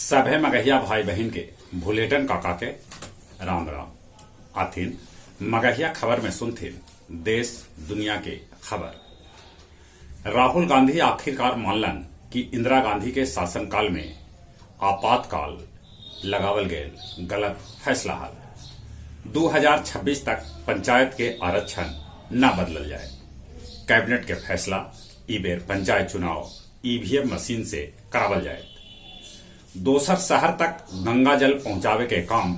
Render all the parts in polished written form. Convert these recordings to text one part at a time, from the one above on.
सभे मगहिया भाई बहन के भुलेटन काका के राम राम। आथिन मगहिया खबर में सुनथिन देश दुनिया के खबर। राहुल गांधी आखिरकार मानलन कि इंदिरा गांधी के शासनकाल में आपातकाल लगावल गए गलत फैसला हल। 2026 तक पंचायत के आरक्षण न बदलल जाए। कैबिनेट के फैसला ई बेर पंचायत चुनाव ईवीएम मशीन से करावल जाए। दोसर शहर तक गंगा जल पहुंचावे के काम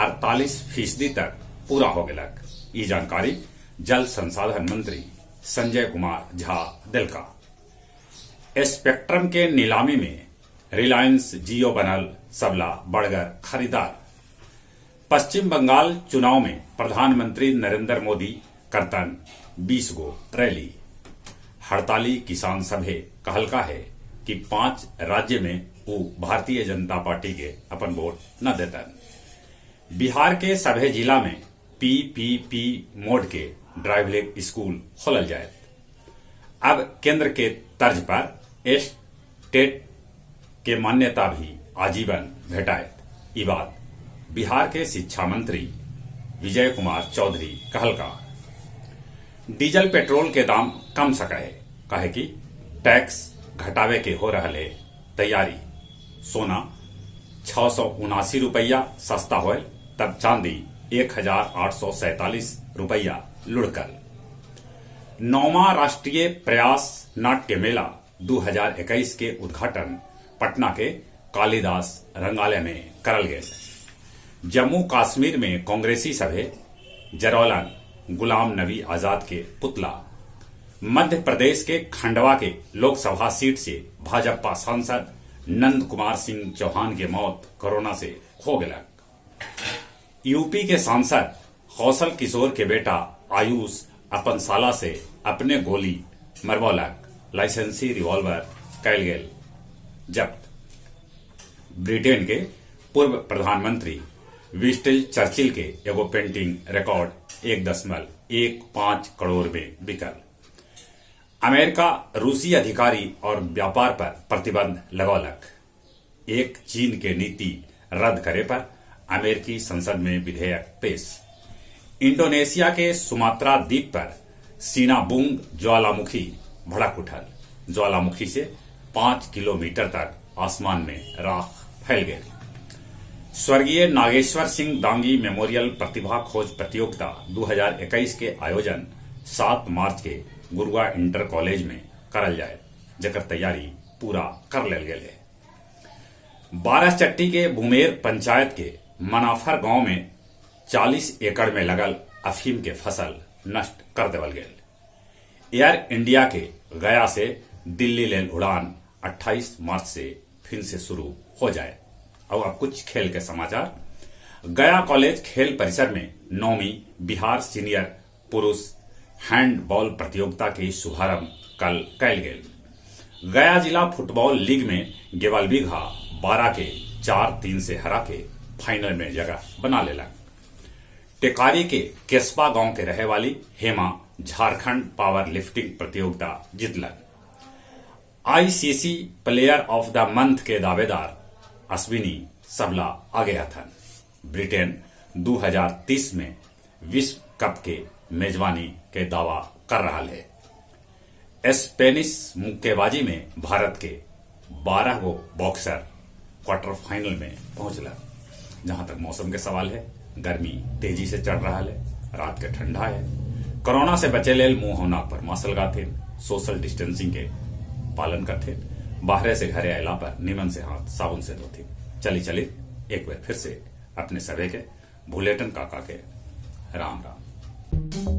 48% तक पूरा हो गलक। ई जानकारी जल संसाधन मंत्री संजय कुमार झा दिलका। स्पेक्ट्रम के नीलामी में रिलायंस जियो बनल सबला बड़गर खरीदार। पश्चिम बंगाल चुनाव में प्रधानमंत्री नरेंद्र मोदी करतन 20 गो रैली। हड़ताली किसान सभे कहलका है कि 5 राज्य में वो भारतीय जनता पार्टी के अपन वोट न देतन। बिहार के सभे जिला में पीपीपी मोड के ड्राइवलिंग स्कूल खोलल जाए। अब केंद्र के तर्ज पर स्टेट के मान्यता भी आजीवन भेटाए। ई बात बिहार के शिक्षा मंत्री विजय कुमार चौधरी कहलका। डीजल पेट्रोल के दाम कम सके कहे कि टैक्स घटावे के हो रहा है तैयारी। सोना 679 रुपया सस्ता होल तब चांदी 1847 रुपया लुढ़कल। 9वां राष्ट्रीय प्रयास नाट्य मेला 2021 के उद्घाटन पटना के कालिदास रंगालय में करल गए। जम्मू कश्मीर में कांग्रेसी सभे जरौलन गुलाम नबी आजाद के पुतला। मध्य प्रदेश के खंडवा के लोकसभा सीट से भाजपा सांसद नंद कुमार सिंह चौहान की मौत कोरोना से हो गया। यूपी के सांसद कौशल किशोर के बेटा आयुष अपन साला से अपने गोली मरवौलक। लाइसेंसी रिवॉल्वर कैल गेल जब्त। ब्रिटेन के पूर्व प्रधानमंत्री विंस्टन चर्चिल के एगो पेंटिंग रिकॉर्ड 1.15 करोड़ में बिकल। अमेरिका रूसी अधिकारी और व्यापार पर प्रतिबंध लगौलक। एक चीन के नीति रद्द करे पर अमेरिकी संसद में विधेयक पेश। इंडोनेशिया के सुमात्रा द्वीप पर सीनाबुंग ज्वालामुखी भड़क उठल। ज्वालामुखी से 5 किलोमीटर तक आसमान में राख फैल गई। स्वर्गीय नागेश्वर सिंह दांगी मेमोरियल प्रतिभा खोज प्रतियोगिता 2021 के आयोजन 7 मार्च के गुरुआ इंटर कॉलेज में करल जाए, जकर तैयारी पूरा कर लेल गेल है। 12 चट्टी के बुमेर पंचायत के मनाफर गांव में 40 एकड़ में लगल अफीम के फसल नष्ट कर देवल गेल। एयर इंडिया के गया से दिल्ली लेल उड़ान 28 मार्च से फिर से शुरू हो जाए। और अब कुछ खेल के समाचार। गया कॉलेज खेल परिसर में 9वीं बिहार सीनियर पुरुष हैंडबॉल प्रतियोगिता के शुभारंभ कल कैल गेल। गया जिला फुटबॉल लीग में गेवलबिघा 12 के 4-3 से हरा के फाइनल में जगह बना लेलक। टेकारी के केसबा गांव के रहे वाली हेमा झारखंड पावर लिफ्टिंग प्रतियोगिता जीतलक। ICC player of the month के दावेदार अश्विनी सबला आगे हथन। ब्रिटेन 2030 में विश्व कप के मेजबानी के दावा कर रहा है। स्पेनिश मुक्केबाजी में भारत के 12 गो बॉक्सर क्वार्टर फाइनल में पहुंचला। जहां तक मौसम के सवाल है, गर्मी तेजी से चढ़ रहा है, रात के ठंडा है। कोरोना से बचे लेल मुंह नाक पर मास्क लगाथिन, सोशल डिस्टेंसिंग के पालन करथिन, बाहर से घरे अला पर निमन से हाथ साबुन से धोथिन। चली एक बार फिर से अपने सभी के भुलेटन काका के राम राम।